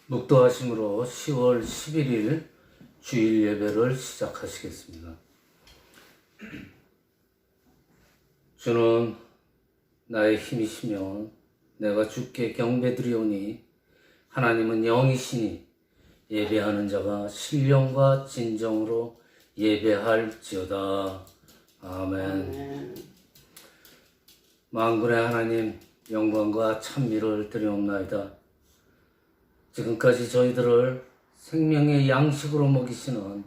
묵도하심으로 10월 11일 주일 예배를 시작하시겠습니다. 주는 나의 힘이시며 내가 주께 경배드리오니 하나님은 영이시니 예배하는 자가 신령과 진정으로 예배할지어다. 아멘. 만군의 하나님, 영광과 찬미를 드리옵나이다. 지금까지 저희들을 생명의 양식으로 먹이시는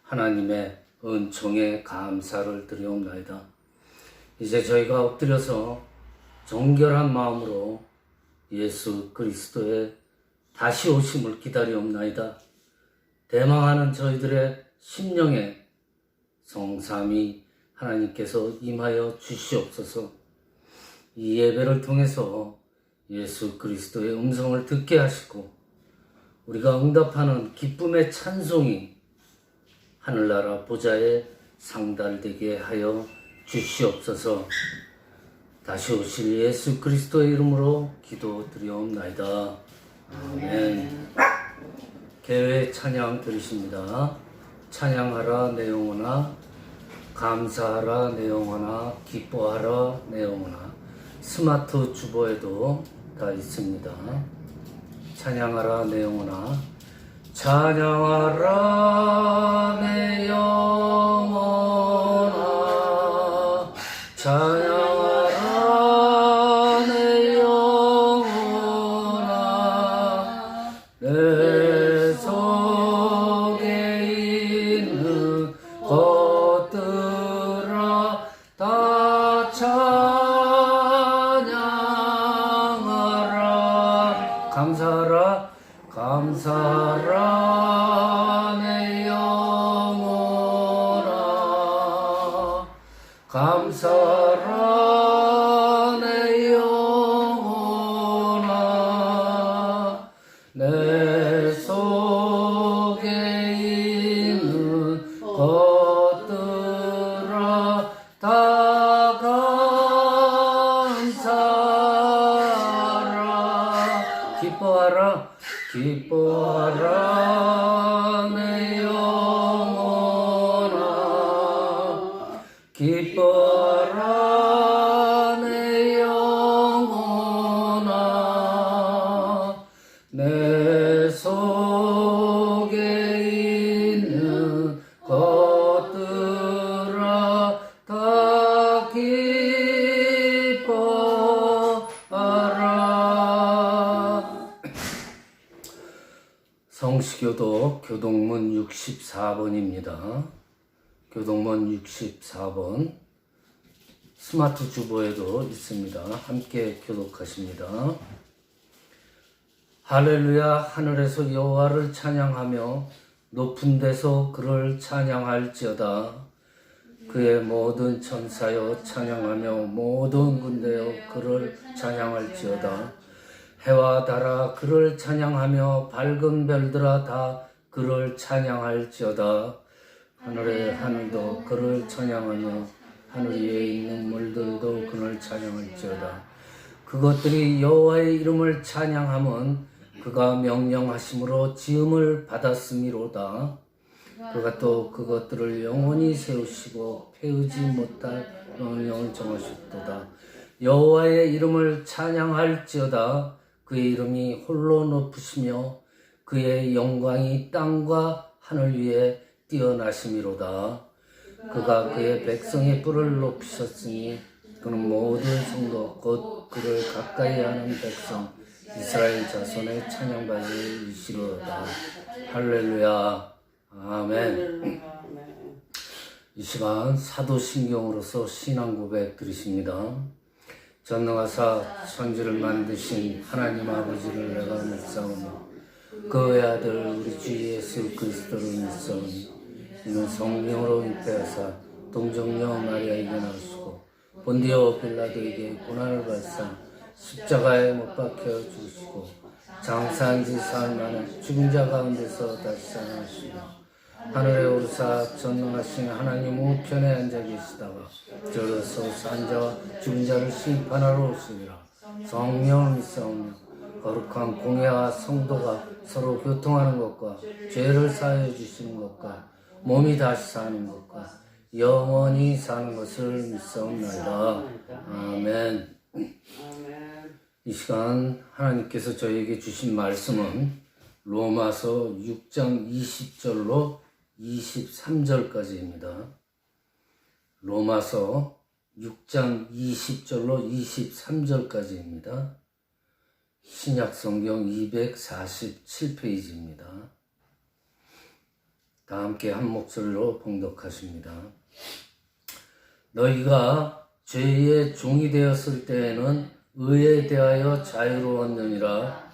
하나님의 은총에 감사를 드리옵나이다. 이제 저희가 엎드려서 정결한 마음으로 예수 그리스도의 다시 오심을 기다리옵나이다. 대망하는 저희들의 심령에 성삼위 하나님께서 임하여 주시옵소서. 이 예배를 통해서 예수 그리스도의 음성을 듣게 하시고 우리가 응답하는 기쁨의 찬송이 하늘나라 보좌에 상달되게 하여 주시옵소서. 다시 오실 예수 그리스도의 이름으로 기도드리옵나이다. 아멘. 개회 찬양 들으십니다. 찬양하라 내 영혼아, 감사하라 내 영혼아, 기뻐하라 내 영혼아. 스마트 주보에도 다 있습니다. 찬양하라 내 영혼아, 찬양하라 내 영혼아, 찬양하라 내 영혼아, 내 속에 있는 것들아 다 찬양하라. 감사하라, 감사하라 내 영혼아, 감사하라 내 영혼아, 내 속에 있는 것들아 다 감사하라. 기뻐하라, 기뻐하라 내 영혼아, 기뻐하라 내 영혼아, 내 속에 있는 것들아 다 기뻐하라. 성시교도 교동문 64번입니다. 교동문 64번 스마트 주보에도 있습니다. 함께 교독하십니다. 할렐루야. 하늘에서 여호와를 찬양하며 높은 데서 그를 찬양할지어다. 그의 모든 천사여 찬양하며 모든 군대여 그를 찬양할지어다. 해와 달아 그를 찬양하며 밝은 별들아 다 그를 찬양할지어다. 하늘의 하늘도 그를 찬양하며 하늘 위에 있는 물들도 그를 찬양할지어다. 그것들이 여호와의 이름을 찬양함은 그가 명령하심으로 지음을 받았음이로다. 그가 또 그것들을 영원히 세우시고 패우지 못할 명령을 정하셨도다. 여호와의 이름을 찬양할지어다. 그의 이름이 홀로 높으시며 그의 영광이 땅과 하늘 위에 뛰어나심이로다. 그가 그의 백성의 뿔을 높이셨으니 그는 모든 성도 곧 그를 가까이 하는 백성 이스라엘 자손의 찬양받으시리로다. 할렐루야. 아멘. 이 시간 사도신경으로서 신앙 고백 드리십니다. 전능하사 천지를 만드신 하나님 아버지를 내가 믿사오며 그의 아들 우리 주 예수 그리스도를 믿사오니 이는 성령으로 잉태하사 동정녀 마리아에게 나오시고 본디오 빌라도에게 고난을 받사 십자가에 못 박혀 죽으시고 장사한 지 사흘 만에 죽은 자 가운데서 다시 살아나시고 하늘에 오르사 전능하신 하나님 우편에 앉아 계시다가 저로서 산 자와 죽은 자를 심판하러 오시리라. 성령을 믿사오며 거룩한 공예와 성도가 서로 교통하는 것과 죄를 사하여 주시는 것과 몸이 다시 사는 것과 영원히 사는 것을 믿사옵나이다. 아멘. 이 시간 하나님께서 저에게 주신 말씀은 로마서 6장 20절로 23절까지입니다. 로마서 6장 20절로 23절까지입니다. 신약성경 247페이지입니다. 다 함께 한 목소리로 봉독하십니다. 너희가 죄의 종이 되었을 때에는 의에 대하여 자유로웠느니라.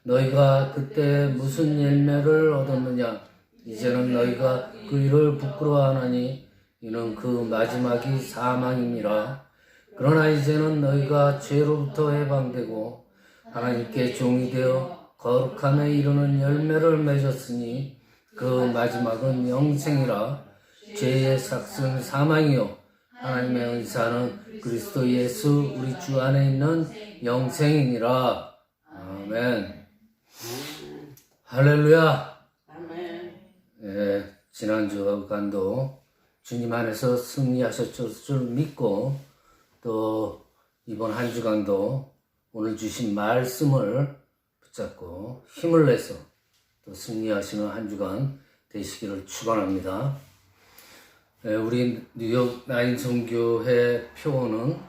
너희가 그때 무슨 열매를 얻었느냐? 이제는 너희가 그 일을 부끄러워하나니 이는 그 마지막이 사망이니라. 그러나 이제는 너희가 죄로부터 해방되고 하나님께 종이 되어 거룩함에 이르는 열매를 맺었으니 그 마지막은 영생이라. 죄의 삭은 사망이요 하나님의 의사는 그리스도 예수 우리 주 안에 있는 영생이니라. 아멘. 할렐루야. 지난 주간도 주님 안에서 승리하셨을 줄 믿고 또 이번 한 주간도 오늘 주신 말씀을 붙잡고 힘을 내서 또 승리하시는 한 주간 되시기를 축원합니다. 우리 뉴욕 나인 선교회 표어는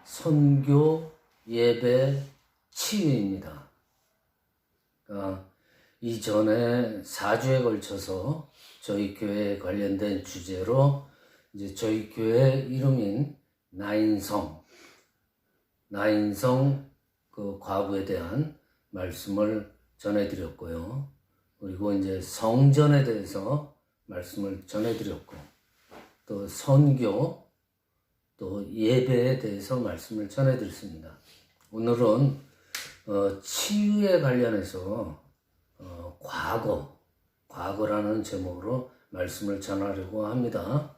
선교, 예배, 치유입니다. 이전에 4주에 걸쳐서 저희 교회에 관련된 주제로 이제 저희 교회 이름인 나인성 그 과부에 대한 말씀을 전해드렸고요. 그리고 이제 성전에 대해서 말씀을 전해드렸고, 또 선교, 또 예배에 대해서 말씀을 전해드렸습니다. 오늘은 치유에 관련해서 과거라는 제목으로 말씀을 전하려고 합니다.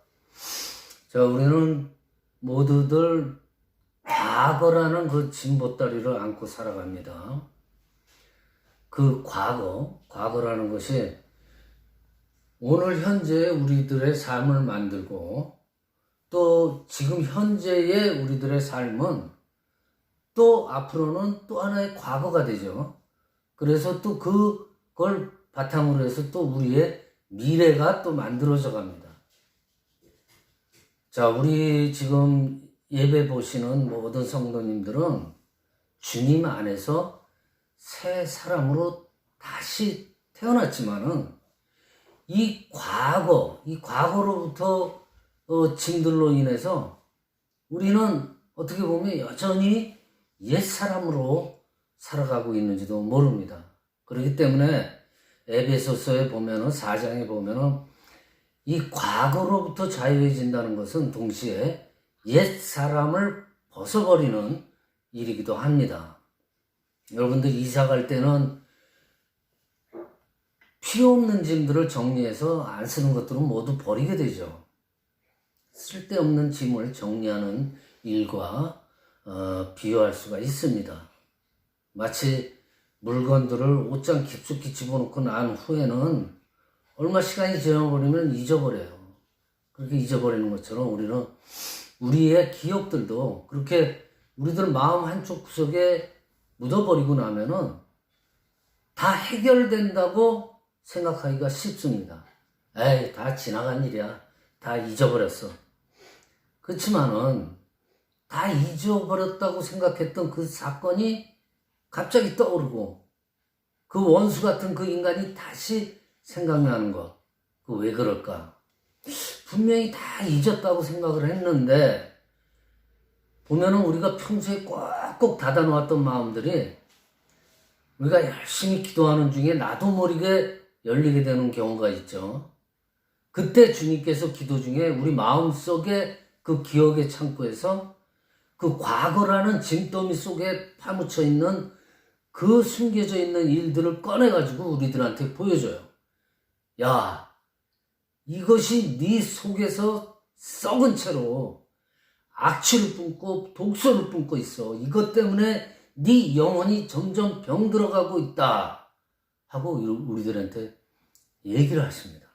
자, 우리는 모두들 과거라는 그 짐보따리를 안고 살아갑니다. 그 과거라는 것이 오늘 현재의 우리들의 삶을 만들고 또 지금 현재의 우리들의 삶은 또 앞으로는 또 하나의 과거가 되죠. 그래서 또 그걸 바탕으로 해서 또 우리의 미래가 또 만들어져 갑니다. 자, 우리 지금 예배 보시는 모든 성도님들은 주님 안에서 새 사람으로 다시 태어났지만은 이 과거로부터 짐들로 인해서 우리는 어떻게 보면 여전히 옛 사람으로 살아가고 있는지도 모릅니다. 그렇기 때문에 에베소서에 보면은 4장에 보면은 이 과거로부터 자유해진다는 것은 동시에 옛 사람을 벗어버리는 일이기도 합니다. 여러분들 이사 갈 때는 필요 없는 짐들을 정리해서 안 쓰는 것들은 모두 버리게 되죠. 쓸데없는 짐을 정리하는 일과 비유할 수가 있습니다. 마치 물건들을 옷장 깊숙이 집어넣고 난 후에는 얼마 시간이 지나버리면 잊어버려요. 그렇게 잊어버리는 것처럼 우리는 우리의 기억들도 그렇게 우리들 마음 한쪽 구석에 묻어버리고 나면은 다 해결된다고 생각하기가 쉽습니다. 에이, 다 지나간 일이야. 다 잊어버렸어. 그렇지만은 다 잊어버렸다고 생각했던 그 사건이 갑자기 떠오르고 그 원수 같은 그 인간이 다시 생각나는 것. 그 왜 그럴까? 분명히 다 잊었다고 생각을 했는데 보면은 우리가 평소에 꽉꽉 닫아놓았던 마음들이 우리가 열심히 기도하는 중에 나도 모르게 열리게 되는 경우가 있죠. 그때 주님께서 기도 중에 우리 마음속에 그 기억의 창고에서 그 과거라는 짐더미 속에 파묻혀 있는 그 숨겨져 있는 일들을 꺼내가지고 우리들한테 보여줘요. 야, 이것이 네 속에서 썩은 채로 악취를 뿜고 독소를 뿜고 있어. 이것 때문에 네 영혼이 점점 병들어가고 있다 하고 우리들한테 얘기를 하십니다.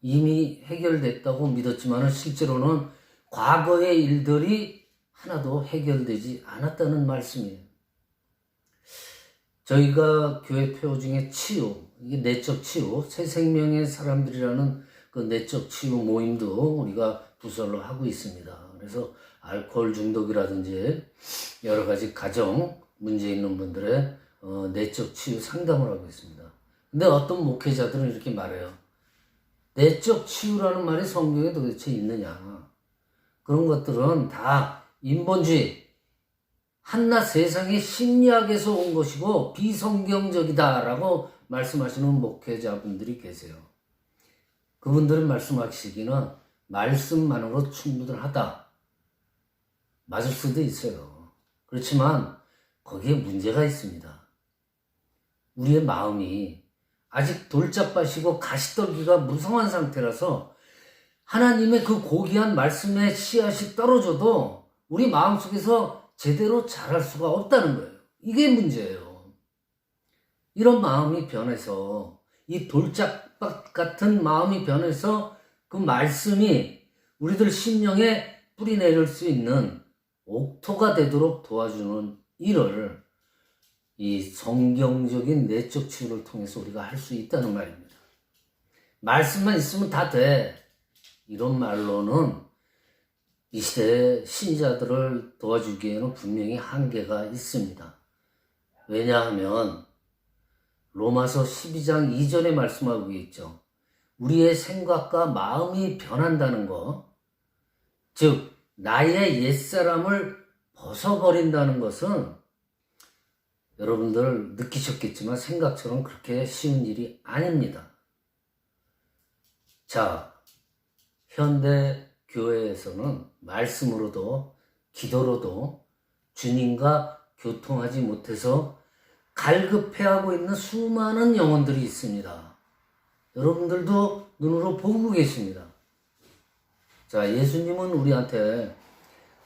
이미 해결됐다고 믿었지만 실제로는 과거의 일들이 하나도 해결되지 않았다는 말씀이에요. 저희가 교회 표 중에 치유, 이게 내적 치유, 새 생명의 사람들이라는 그 내적 치유 모임도 우리가 부설로 하고 있습니다. 그래서 알코올 중독이라든지 여러 가지 가정 문제 있는 분들의 내적 치유 상담을 하고 있습니다. 근데 어떤 목회자들은 이렇게 말해요. 내적 치유라는 말이 성경에 도대체 있느냐. 그런 것들은 다 인본주의, 한낱 세상의 심리학에서 온 것이고 비성경적이다라고 말씀하시는 목회자분들이 계세요. 그분들은 말씀하시기는 말씀만으로 충분하다. 맞을 수도 있어요. 그렇지만 거기에 문제가 있습니다. 우리의 마음이 아직 돌짝밭이고 가시떨기가 무성한 상태라서 하나님의 그 고귀한 말씀의 씨앗이 떨어져도 우리 마음속에서 제대로 자랄 수가 없다는 거예요. 이게 문제예요. 이런 마음이 변해서 이 돌짝밭 같은 마음이 변해서 그 말씀이 우리들 심령에 뿌리 내릴 수 있는 옥토가 되도록 도와주는 일을 이 성경적인 내적 치유를 통해서 우리가 할 수 있다는 말입니다. 말씀만 있으면 다 돼. 이런 말로는 이 시대의 신자들을 도와주기에는 분명히 한계가 있습니다. 왜냐하면 로마서 12장 2절에 말씀하고 있죠. 우리의 생각과 마음이 변한다는 것, 즉 나의 옛사람을 벗어버린다는 것은 여러분들 느끼셨겠지만 생각처럼 그렇게 쉬운 일이 아닙니다. 자, 현대 교회에서는 말씀으로도 기도로도 주님과 교통하지 못해서 갈급해하고 있는 수많은 영혼들이 있습니다. 여러분들도 눈으로 보고 계십니다. 자, 예수님은 우리한테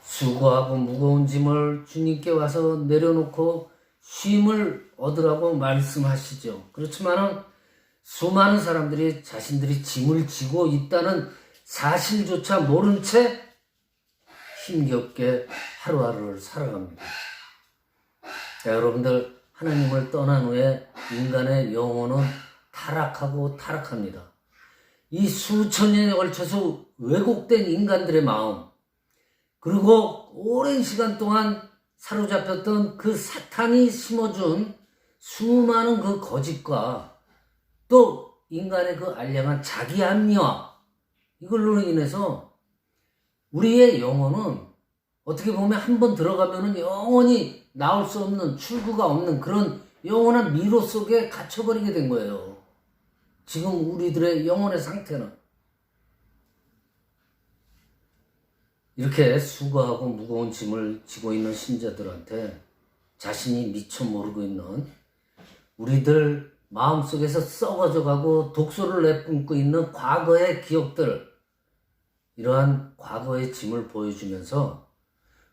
수고하고 무거운 짐을 주님께 와서 내려놓고 쉼을 얻으라고 말씀하시죠. 그렇지만은 수많은 사람들이 자신들이 짐을 지고 있다는 사실조차 모른 채 힘겹게 하루하루를 살아갑니다. 자, 여러분들 하나님을 떠난 후에 인간의 영혼은 타락하고 타락합니다. 이 수천 년에 걸쳐서 왜곡된 인간들의 마음, 그리고 오랜 시간 동안 사로잡혔던 그 사탄이 심어준 수많은 그 거짓과 또 인간의 그 알량한 자기 합리화, 이걸로 인해서 우리의 영혼은 어떻게 보면 한번 들어가면은 영원히 나올 수 없는, 출구가 없는 그런 영원한 미로 속에 갇혀버리게 된 거예요. 지금 우리들의 영혼의 상태는. 이렇게 수고하고 무거운 짐을 지고 있는 신자들한테 자신이 미처 모르고 있는 우리들 마음속에서 썩어져 가고 독소를 내뿜고 있는 과거의 기억들, 이러한 과거의 짐을 보여주면서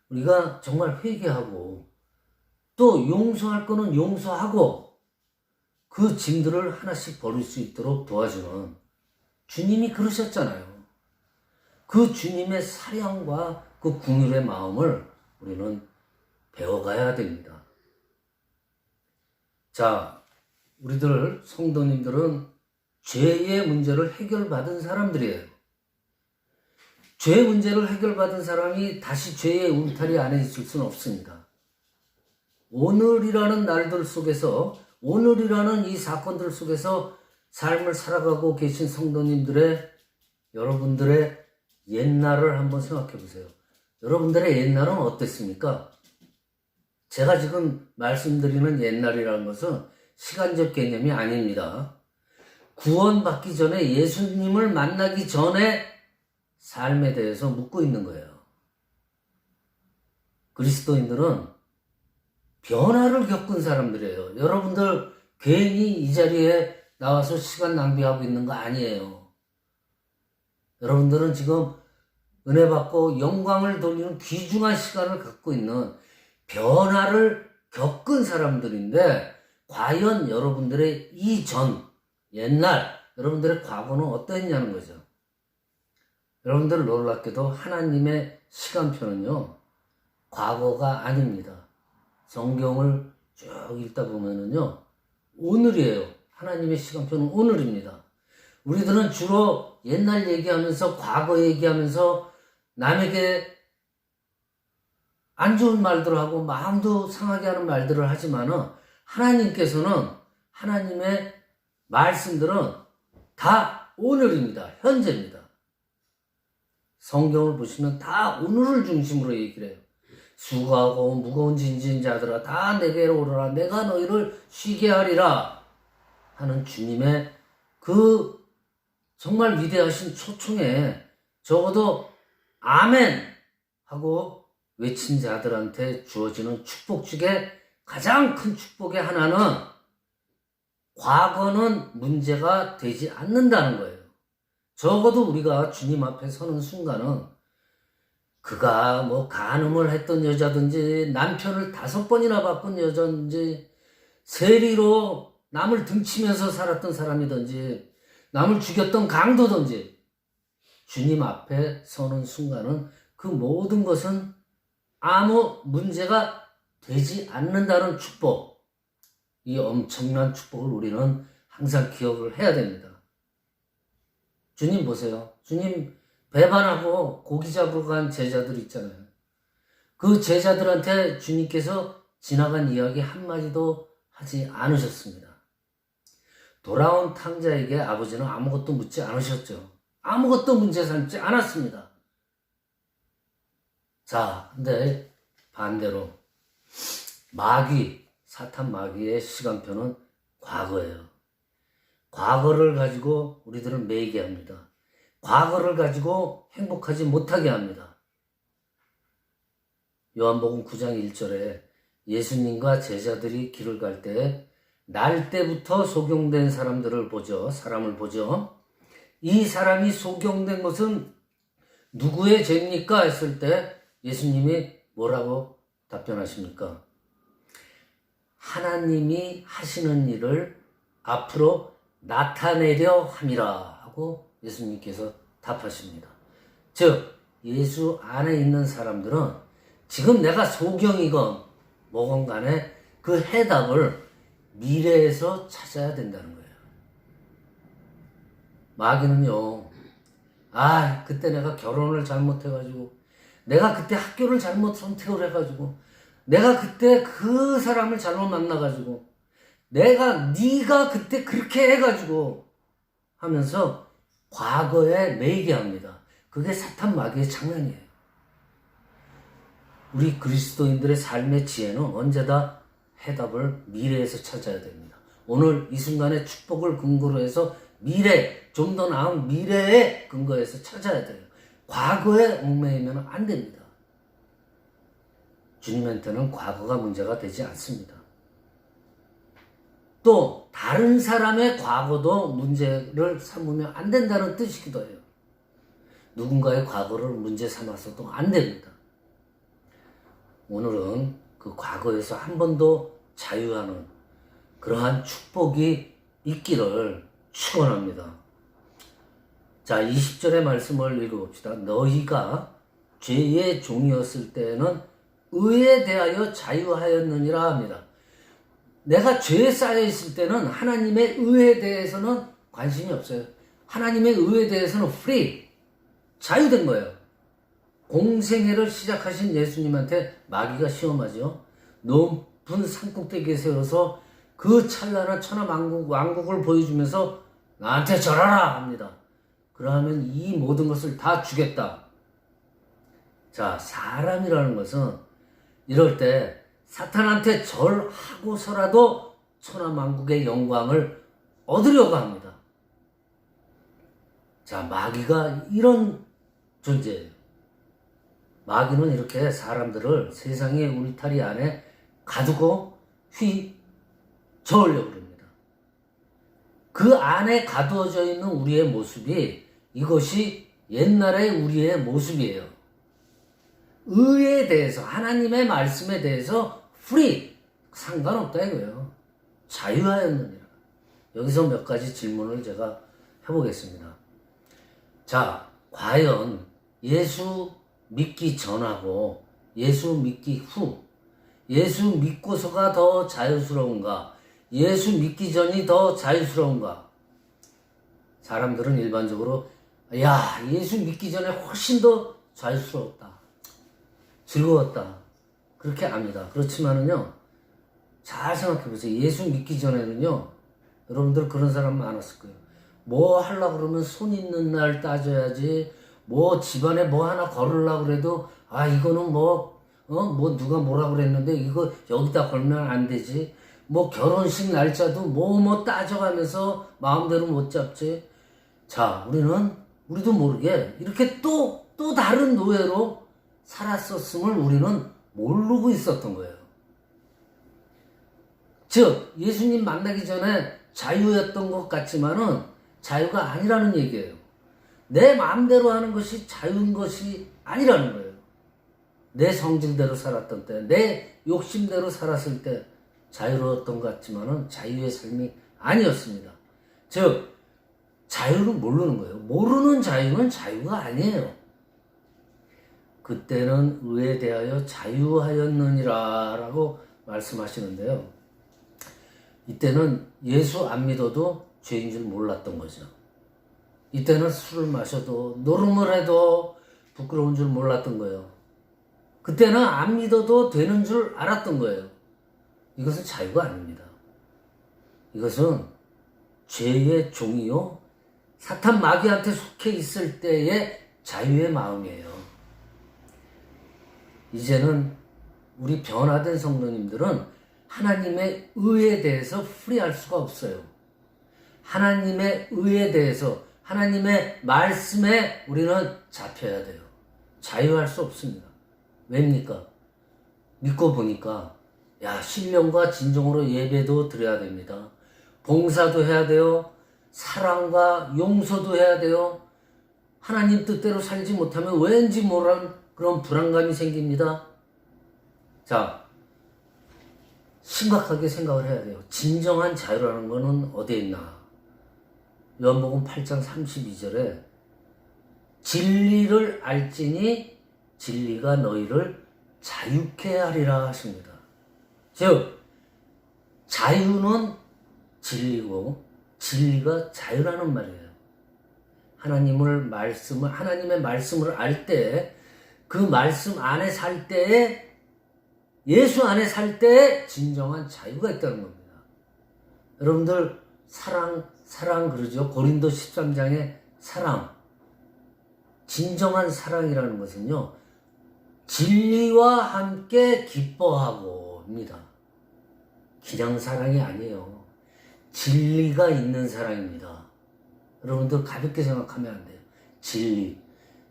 우리가 정말 회개하고 또 용서할 거는 용서하고 그 짐들을 하나씩 버릴 수 있도록 도와주는, 주님이 그러셨잖아요. 그 주님의 사랑과 그 긍휼의 마음을 우리는 배워가야 됩니다. 자, 우리들 성도님들은 죄의 문제를 해결받은 사람들이에요. 죄 문제를 해결받은 사람이 다시 죄의 울타리 안에 있을 수는 없습니다. 오늘이라는 날들 속에서, 오늘이라는 이 사건들 속에서 삶을 살아가고 계신 성도님들의, 여러분들의 옛날을 한번 생각해 보세요. 여러분들의 옛날은 어땠습니까? 제가 지금 말씀드리는 옛날이라는 것은 시간적 개념이 아닙니다. 구원받기 전에, 예수님을 만나기 전에 삶에 대해서 묻고 있는 거예요. 그리스도인들은 변화를 겪은 사람들이에요. 여러분들 괜히 이 자리에 나와서 시간 낭비하고 있는 거 아니에요. 여러분들은 지금 은혜 받고 영광을 돌리는 귀중한 시간을 갖고 있는 변화를 겪은 사람들인데 과연 여러분들의 이전, 옛날, 여러분들의 과거는 어떠했냐는 거죠. 여러분들 놀랍게도 하나님의 시간표는요, 과거가 아닙니다. 성경을 쭉 읽다 보면은요, 오늘이에요. 하나님의 시간표는 오늘입니다. 우리들은 주로 옛날 얘기하면서 과거 얘기하면서 남에게 안 좋은 말들을 하고 마음도 상하게 하는 말들을 하지만은 하나님께서는 하나님의 말씀들은 다 오늘입니다. 현재입니다. 성경을 보시면 다 오늘을 중심으로 얘기를 해요. 수고하고 무거운 짐진 자들아 다 내게로 오르라 내가 너희를 쉬게 하리라 하는 주님의 그 정말 위대하신 초청에 적어도 아멘 하고 외친 자들한테 주어지는 축복 중에 가장 큰 축복의 하나는 과거는 문제가 되지 않는다는 거예요. 적어도 우리가 주님 앞에 서는 순간은 그가 뭐 간음을 했던 여자든지 남편을 5번이나 바꾼 여자든지 세리로 남을 등치면서 살았던 사람이든지 남을 죽였던 강도든지 주님 앞에 서는 순간은 그 모든 것은 아무 문제가 되지 않는다는 축복, 이 엄청난 축복을 우리는 항상 기억을 해야 됩니다. 주님 보세요. 주님 배반하고 고기 잡으러 간 제자들 있잖아요. 그 제자들한테 주님께서 지나간 이야기 한마디도 하지 않으셨습니다. 돌아온 탕자에게 아버지는 아무것도 묻지 않으셨죠. 아무것도 문제 삼지 않았습니다. 자, 근데 반대로 마귀, 사탄 마귀의 시간표는 과거예요. 과거를 가지고 우리들은 매이게 합니다. 과거를 가지고 행복하지 못하게 합니다. 요한복음 9장 1절에 예수님과 제자들이 길을 갈 때 날 때부터 소경된 사람을 보죠. 이 사람이 소경된 것은 누구의 죄입니까? 했을 때 예수님이 뭐라고 답변하십니까? 하나님이 하시는 일을 앞으로 나타내려 함이라 하고 예수님께서 답하십니다. 즉 예수 안에 있는 사람들은 지금 내가 소경이건 뭐건 간에 그 해답을 미래에서 찾아야 된다는 거예요. 마귀는요, 그때 내가 결혼을 잘못해가지고 내가 그때 학교를 잘못 선택을 해가지고 내가 그때 그 사람을 잘못 만나가지고 네가 그때 그렇게 해가지고 하면서 과거에 매이게 합니다. 그게 사탄 마귀의 장난이에요. 우리 그리스도인들의 삶의 지혜는 언제다 해답을 미래에서 찾아야 됩니다. 오늘 이 순간의 축복을 근거로 해서 미래, 좀 더 나은 미래의 근거에서 찾아야 돼요. 과거에 얽매이면 안 됩니다. 주님한테는 과거가 문제가 되지 않습니다. 또 다른 사람의 과거도 문제를 삼으면 안 된다는 뜻이기도 해요. 누군가의 과거를 문제 삼아서도 안 됩니다. 오늘은 그 과거에서 한 번도 자유하는 그러한 축복이 있기를 축원합니다. 자, 20절의 말씀을 읽어봅시다. 너희가 죄의 종이었을 때에는 의에 대하여 자유하였느니라 합니다. 내가 죄에 쌓여있을 때는 하나님의 의에 대해서는 관심이 없어요. 하나님의 의에 대해서는 free, 자유된 거예요. 공생애를 시작하신 예수님한테 마귀가 시험하죠. 높은 산꼭대기에 세워서 그 찬란한 천하 왕국을 보여주면서 나한테 절하라 합니다. 그러면 이 모든 것을 다 주겠다. 자, 사람이라는 것은 이럴 때 사탄한테 절하고서라도 천하만국의 영광을 얻으려고 합니다. 자, 마귀가 이런 존재예요. 마귀는 이렇게 사람들을 세상의 울타리 안에 가두고 휘저으려고 합니다. 그 안에 가두어져 있는 우리의 모습이 이것이 옛날의 우리의 모습이에요. 의에 대해서, 하나님의 말씀에 대해서 free, 상관없다 이거예요. 자유하였느니라. 여기서 몇 가지 질문을 제가 해보겠습니다. 자, 과연 예수 믿기 전하고 예수 믿기 후, 예수 믿고서가 더 자유스러운가? 예수 믿기 전이 더 자유스러운가? 사람들은 일반적으로 야, 예수 믿기 전에 훨씬 더 자유스러웠다, 즐거웠다, 그렇게 압니다. 그렇지만은요, 잘 생각해 보세요. 예수 믿기 전에는요, 여러분들 그런 사람 많았을 거예요. 뭐 하려고 그러면 손 있는 날 따져야지, 뭐 집안에 뭐 하나 걸으려고 그래도 아, 이거는 뭐 누가 뭐라 그랬는데 이거 여기다 걸면 안 되지. 뭐 결혼식 날짜도 뭐 따져가면서 마음대로 못 잡지. 자, 우리도 모르게 이렇게 또 다른 노예로 살았었음을 우리는 모르고 있었던 거예요. 즉, 예수님 만나기 전에 자유였던 것 같지만은 자유가 아니라는 얘기예요. 내 마음대로 하는 것이 자유인 것이 아니라는 거예요. 내 성질대로 살았던 때, 내 욕심대로 살았을 때 자유로웠던 것 같지만은 자유의 삶이 아니었습니다. 즉, 자유를 모르는 거예요. 모르는 자유는 자유가 아니에요. 그때는 의에 대하여 자유하였느니라 라고 말씀하시는데요. 이때는 예수 안 믿어도 죄인 줄 몰랐던 거죠. 이때는 술을 마셔도 노름을 해도 부끄러운 줄 몰랐던 거예요. 그때는 안 믿어도 되는 줄 알았던 거예요. 이것은 자유가 아닙니다. 이것은 죄의 종이요, 사탄 마귀한테 속해 있을 때의 자유의 마음이에요. 이제는 우리 변화된 성도님들은 하나님의 의에 대해서 프리할 수가 없어요. 하나님의 의에 대해서, 하나님의 말씀에 우리는 잡혀야 돼요. 자유할 수 없습니다. 왜입니까? 믿고 보니까 야, 신령과 진정으로 예배도 드려야 됩니다. 봉사도 해야 돼요. 사랑과 용서도 해야 돼요. 하나님 뜻대로 살지 못하면 왠지 모르는 그런 불안감이 생깁니다. 자, 심각하게 생각을 해야 돼요. 진정한 자유라는 것은 어디에 있나? 요한복음 8장 32절에 진리를 알지니 진리가 너희를 자유케 하리라 하십니다. 즉, 자유는 진리고 진리가 자유라는 말이에요. 하나님의 말씀을 알 때, 그 말씀 안에 살 때에, 예수 안에 살 때에 진정한 자유가 있다는 겁니다. 여러분들 사랑 그러죠. 고린도 13장의 사랑. 진정한 사랑이라는 것은요, 진리와 함께 기뻐하고입니다. 그냥 사랑이 아니에요. 진리가 있는 사랑입니다. 여러분들 가볍게 생각하면 안 돼요.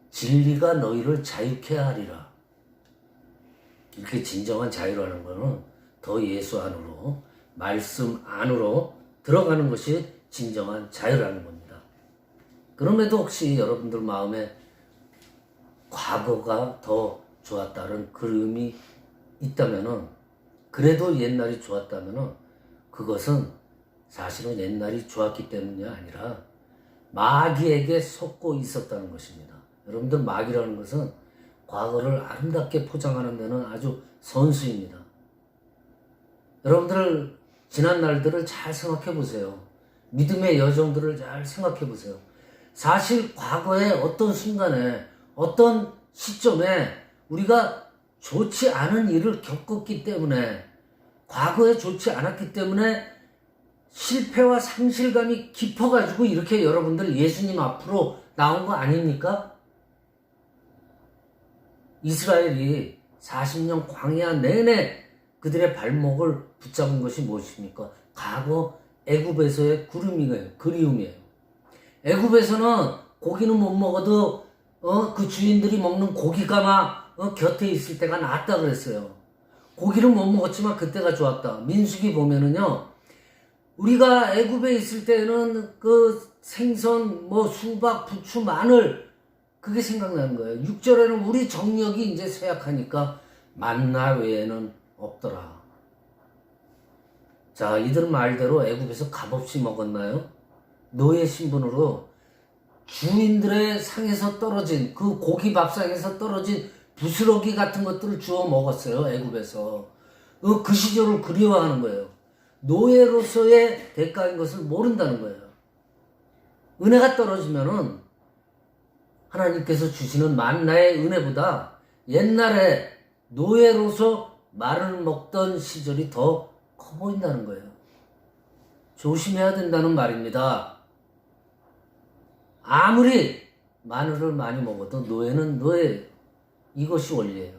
진리가 너희를 자유케 하리라. 이렇게 진정한 자유라는 것은 더 예수 안으로, 말씀 안으로 들어가는 것이 진정한 자유라는 겁니다. 그럼에도 혹시 여러분들 마음에 과거가 더 좋았다는 그림이 있다면은, 그래도 옛날이 좋았다면은, 그것은 사실은 옛날이 좋았기 때문이 아니라 마귀에게 속고 있었다는 것입니다. 여러분들, 마귀라는 것은 과거를 아름답게 포장하는 데는 아주 선수입니다. 여러분들 지난 날들을 잘 생각해 보세요. 믿음의 여정들을 잘 생각해 보세요. 사실 과거의 어떤 순간에, 어떤 시점에 우리가 좋지 않은 일을 겪었기 때문에, 과거에 좋지 않았기 때문에 실패와 상실감이 깊어가지고 이렇게 여러분들 예수님 앞으로 나온 거 아닙니까? 이스라엘이 40년 광야 내내 그들의 발목을 붙잡은 것이 무엇입니까? 과거 애굽에서의 그리움이에요. 애굽에서는 고기는 못 먹어도 그 주인들이 먹는 고기가 곁에 있을 때가 낫다 그랬어요. 고기를 못 먹었지만 그때가 좋았다. 민수기 보면은요, 우리가 애굽에 있을 때는 그 생선, 수박, 부추, 마늘 그게 생각나는 거예요. 6절에는 우리 정력이 이제 쇠약하니까 만나 외에는 없더라. 자, 이들 말대로 애굽에서 값없이 먹었나요? 노예 신분으로 주인들의 상에서 떨어진 그 고기 밥상에서 떨어진 부스러기 같은 것들을 주워 먹었어요. 애굽에서. 그 시절을 그리워하는 거예요. 노예로서의 대가인 것을 모른다는 거예요. 은혜가 떨어지면은 하나님께서 주시는 만나의 은혜보다 옛날에 노예로서 말을 먹던 시절이 더 커 보인다는 거예요. 조심해야 된다는 말입니다. 아무리 마늘을 많이 먹어도 노예는 노예예요. 이것이 원리예요.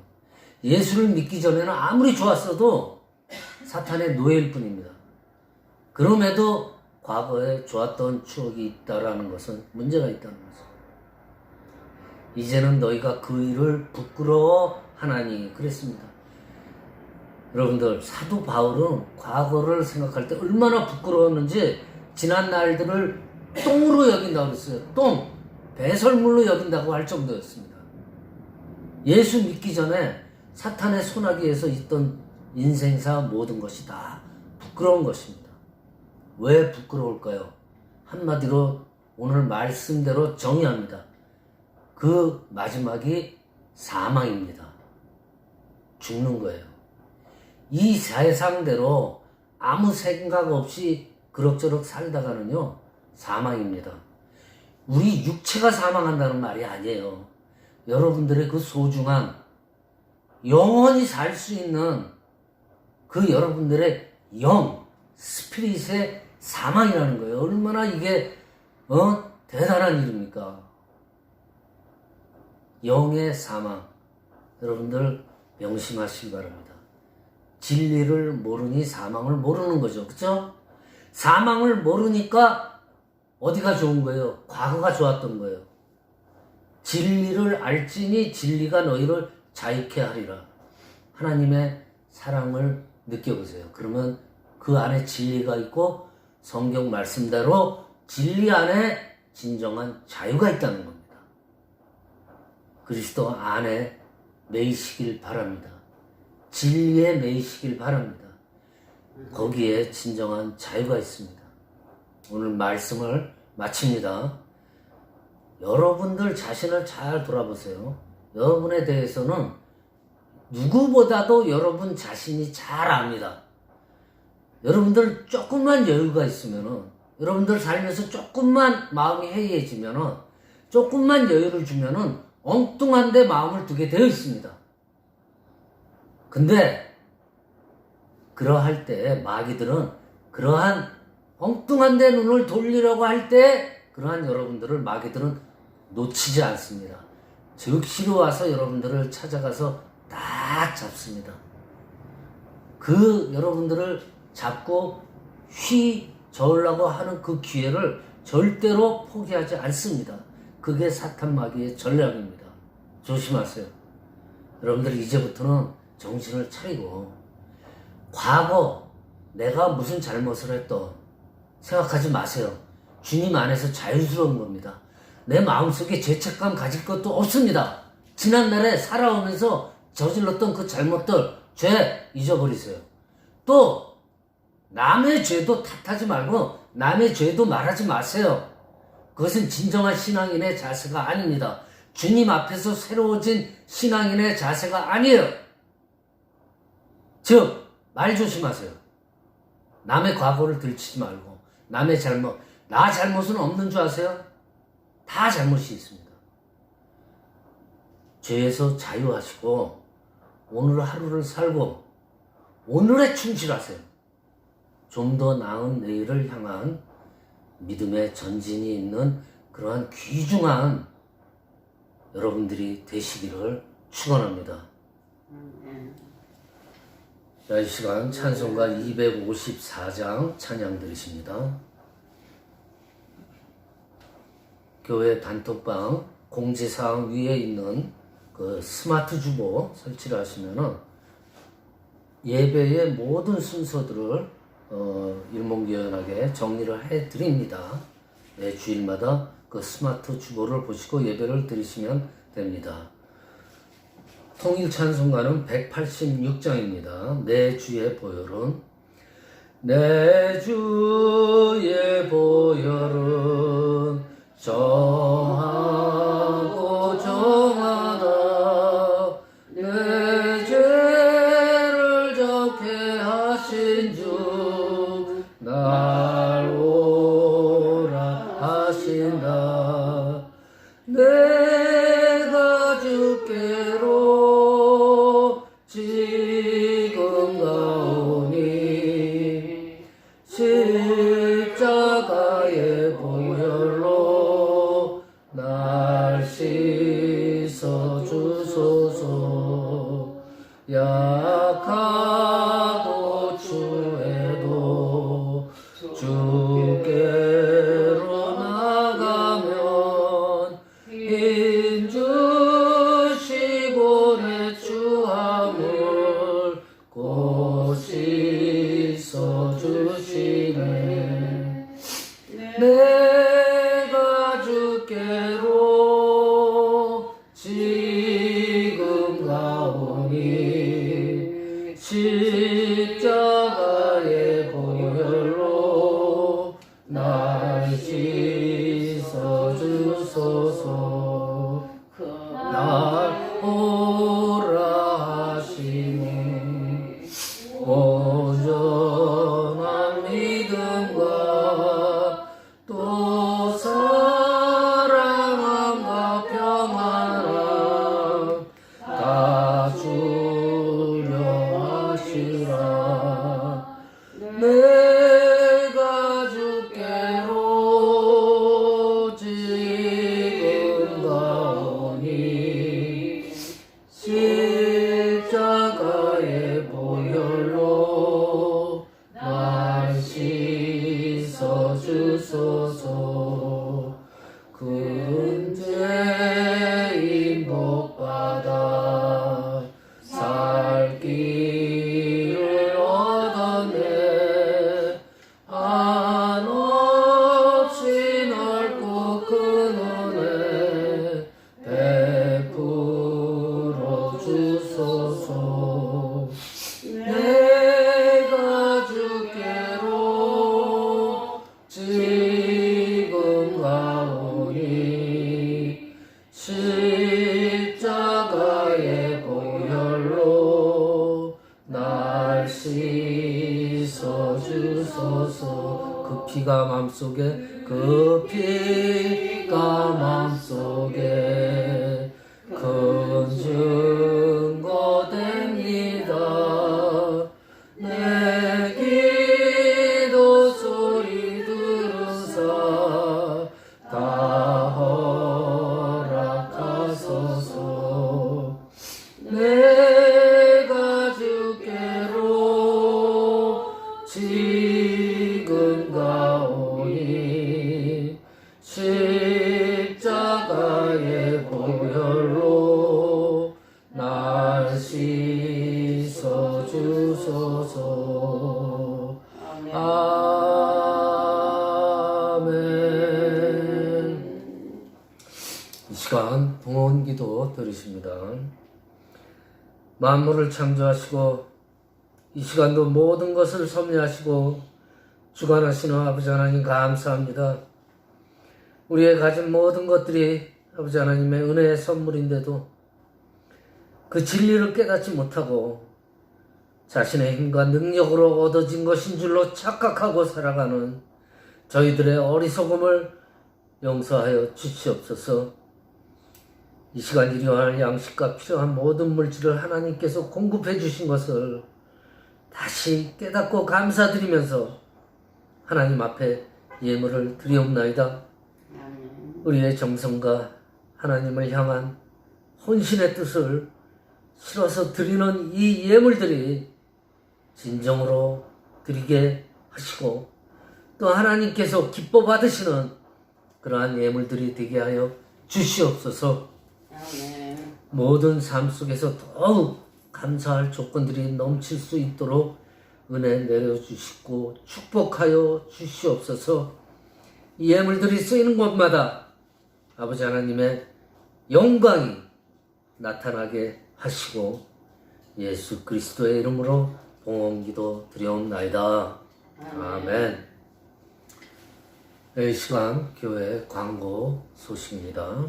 예수를 믿기 전에는 아무리 좋았어도 사탄의 노예일 뿐입니다. 그럼에도 과거에 좋았던 추억이 있다라는 것은 문제가 있다는 거죠. 이제는 너희가 그 일을 부끄러워하나니 그랬습니다. 여러분들, 사도 바울은 과거를 생각할 때 얼마나 부끄러웠는지 지난 날들을 똥으로 여긴다고 그랬어요. 똥, 배설물로 여긴다고 할 정도였습니다. 예수 믿기 전에 사탄의 소나기에서 있던 인생사 모든 것이 다 부끄러운 것입니다. 왜 부끄러울까요? 한마디로 오늘 말씀대로 정의합니다. 그 마지막이 사망입니다. 죽는 거예요. 이 세상대로 아무 생각 없이 그럭저럭 살다가는요, 사망입니다. 우리 육체가 사망한다는 말이 아니에요. 여러분들의 그 소중한 영원히 살 수 있는 그 여러분들의 영, 스피릿의 사망이라는 거예요. 얼마나 이게 대단한 일입니까? 영의 사망. 여러분들 명심하시기 바랍니다. 진리를 모르니 사망을 모르는 거죠. 그쵸? 사망을 모르니까 어디가 좋은 거예요? 과거가 좋았던 거예요. 진리를 알지니 진리가 너희를 자유케 하리라. 하나님의 사랑을 느껴보세요. 그러면 그 안에 진리가 있고 성경 말씀대로 진리 안에 진정한 자유가 있다는 겁니다. 그리스도 안에 매이시길 바랍니다. 진리에 매이시길 바랍니다. 거기에 진정한 자유가 있습니다. 오늘 말씀을 마칩니다. 여러분들 자신을 잘 돌아보세요. 여러분에 대해서는 누구보다도 여러분 자신이 잘 압니다. 여러분들 조금만 여유가 있으면은, 여러분들 살면서 조금만 마음이 해이해지면은, 조금만 여유를 주면은 엉뚱한 데 마음을 두게 되어 있습니다. 근데 그러할 때 마귀들은 그러한 엉뚱한 데 눈을 돌리려고 할 때 그러한 여러분들을 마귀들은 놓치지 않습니다. 즉시로 와서 여러분들을 찾아가서 딱 잡습니다. 그 여러분들을 잡고 휘저으려고 하는 그 기회를 절대로 포기하지 않습니다. 그게 사탄 마귀의 전략입니다. 조심하세요. 여러분들 이제부터는 정신을 차리고 과거 내가 무슨 잘못을 했던 생각하지 마세요. 주님 안에서 자유스러운 겁니다. 내 마음속에 죄책감 가질 것도 없습니다. 지난날에 살아오면서 저질렀던 그 잘못들, 죄 잊어버리세요. 또 남의 죄도 탓하지 말고 남의 죄도 말하지 마세요. 그것은 진정한 신앙인의 자세가 아닙니다. 주님 앞에서 새로워진 신앙인의 자세가 아니에요. 즉, 말 조심하세요. 남의 과거를 들추지 말고 남의 잘못, 나 잘못은 없는 줄 아세요? 다 잘못이 있습니다. 죄에서 자유하시고 오늘 하루를 살고 오늘에 충실하세요. 좀 더 나은 내일을 향한 믿음의 전진이 있는 그러한 귀중한 여러분들이 되시기를 축원합니다. 자, 이 시간 찬송가 254장 찬양 들으십니다. 교회 단톡방 공지사항 위에 있는 그 스마트 주보 설치를 하시면은 예배의 모든 순서들을 일목요연하게 정리를 해 드립니다. 매 주일마다 그 스마트 주보를 보시고 예배를 드리시면 됩니다. 통일 찬송가는 186장입니다. 내 주의 보혈은 내 주의 보혈은 정하고 정하다 내 죄를 적게 하신 주 날 오라 하신다 내가 주께로 지금 가오니 십자가의 보혈로 날 씻어 주소서 약하고 추해도 주께로 나가면 힘 주시고 내 추함을 곧 씻어 주시네 내가 주께로 지금 가오니 십자가의 보혈로 날 씻어 주소서 날 오라 하시니 온전한 믿음과 또 사랑함과 평안함 다 주려 하시라 내가 주께로 지금 가오니 십자가의 보혈로 날 씻어 주소서 근죄인 복받아 살 길을 얻었네 한없이 넓고 큰 은혜 베풀어 주소서 내가 주께로 지금 가오니 십자가의 보혈로 날 씻어 주소서 그 피가 맘속에 큰 증거 됩니다 내 기도 소리 들으사 다 허락하소서 내가 주께로 지금 가오니 십자가의 보혈로 날 씻어 주소서 아멘. 이 시간 봉헌기도 드리십니다. 만물을 창조하시고 이 시간도 모든 것을 섭리하시고 주관하시는 아버지 하나님 감사합니다. 우리의 가진 모든 것들이 아버지 하나님의 은혜의 선물인데도 그 진리를 깨닫지 못하고 자신의 힘과 능력으로 얻어진 것인 줄로 착각하고 살아가는 저희들의 어리석음을 용서하여 주시옵소서. 이 시간 일용할 양식과 필요한 모든 물질을 하나님께서 공급해 주신 것을 다시 깨닫고 감사드리면서 하나님 앞에 예물을 드리옵나이다. 우리의 정성과 하나님을 향한 혼신의 뜻을 실어서 드리는 이 예물들이 진정으로 드리게 하시고 또 하나님께서 기뻐 받으시는 그러한 예물들이 되게 하여 주시옵소서. 모든 삶 속에서 더욱 감사할 조건들이 넘칠 수 있도록 은혜 내려주시고 축복하여 주시옵소서. 이 예물들이 쓰이는 곳마다 아버지 하나님의 영광이 나타나게 하시고 예수 그리스도의 이름으로 봉헌기도 드려옵나이다. 아멘. 이 시간 교회 광고 소식입니다.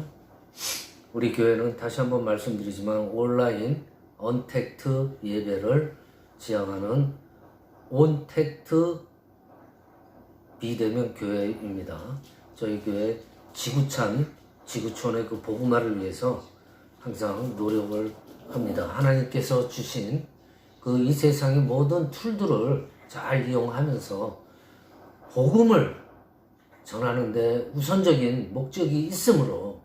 우리 교회는 다시 한번 말씀드리지만 온라인 언택트 예배를 지향하는 온택트 비대면 교회입니다. 저희 교회 지구촌의 그 복음화를 위해서 항상 노력을 합니다. 하나님께서 주신 그 이 세상의 모든 툴들을 잘 이용하면서 복음을 전하는데 우선적인 목적이 있으므로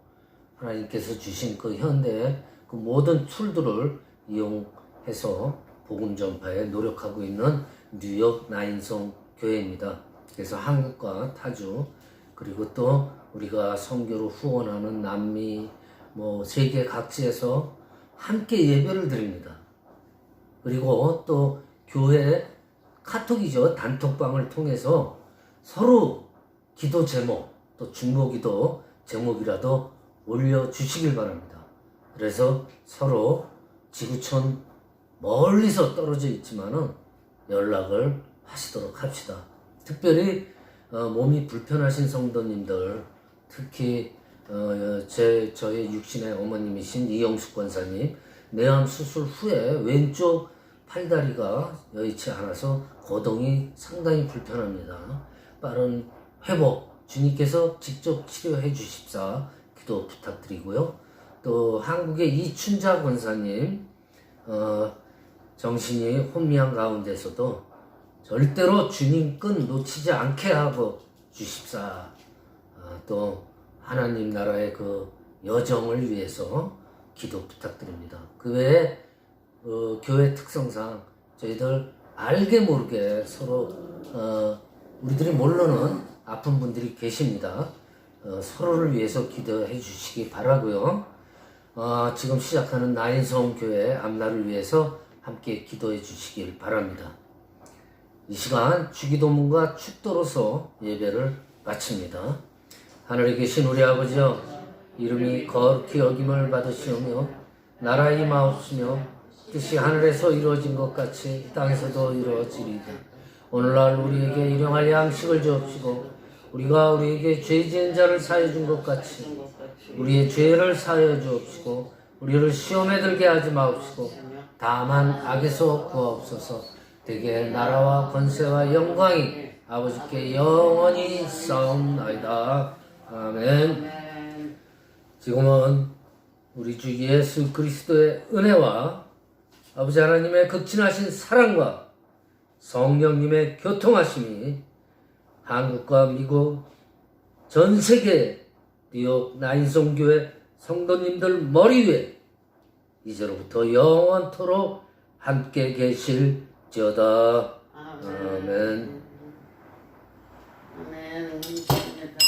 하나님께서 주신 그 현대의 그 모든 툴들을 이용해서 복음 전파에 노력하고 있는 뉴욕 나인성 교회입니다. 그래서 한국과 타주 그리고 또 우리가 선교로 후원하는 남미 세계 각지에서 함께 예배를 드립니다. 그리고 또 교회 카톡이죠. 단톡방을 통해서 서로 기도 제목 또 중보기도 제목이라도 올려주시길 바랍니다. 그래서 서로 지구촌 멀리서 떨어져 있지만은 연락을 하시도록 합시다. 특별히 몸이 불편하신 성도님들, 특히 저의 육신의 어머님이신 이영숙 권사님, 내암 수술 후에 왼쪽 팔다리가 여의치 않아서 거동이 상당히 불편합니다. 빠른 회복 주님께서 직접 치료해 주십사 기도 부탁드리고요. 또 한국의 이춘자 권사님 정신이 혼미한 가운데서도 절대로 주님 끈 놓치지 않게 하고 주십사. 또 하나님 나라의 그 여정을 위해서 기도 부탁드립니다. 그 외에 교회 특성상 저희들 알게 모르게 서로 우리들이 모르는 아픈 분들이 계십니다. 서로를 위해서 기도해 주시기 바라고요. 지금 시작하는 나인성 교회 앞날을 위해서 함께 기도해 주시길 바랍니다. 이 시간 주기도문과 축도로서 예배를 마칩니다. 하늘에 계신 우리 아버지여, 이름이 거룩히 여김을 받으시오며 나라 임하옵시며 뜻이 하늘에서 이루어진 것 같이 땅에서도 이루어지리이다. 오늘날 우리에게 일용할 양식을 주옵시고 우리가 우리에게 죄 지은 자를 사하여 준 것 같이 우리의 죄를 사하여 주옵시고 우리를 시험에 들게 하지 마옵시고 다만 악에서 구하옵소서. 대개 나라와 권세와 영광이 아버지께 영원히 싸움나이다. 아멘. 지금은 우리 주 예수 그리스도의 은혜와 아버지 하나님의 극진하신 사랑과 성령님의 교통하심이 한국과 미국 전 세계 뉴욕 나인성 교회 성도님들 머리 위에 이제로부터 영원토록 함께 계실지어다. 아멘. 아멘. 감사합니다.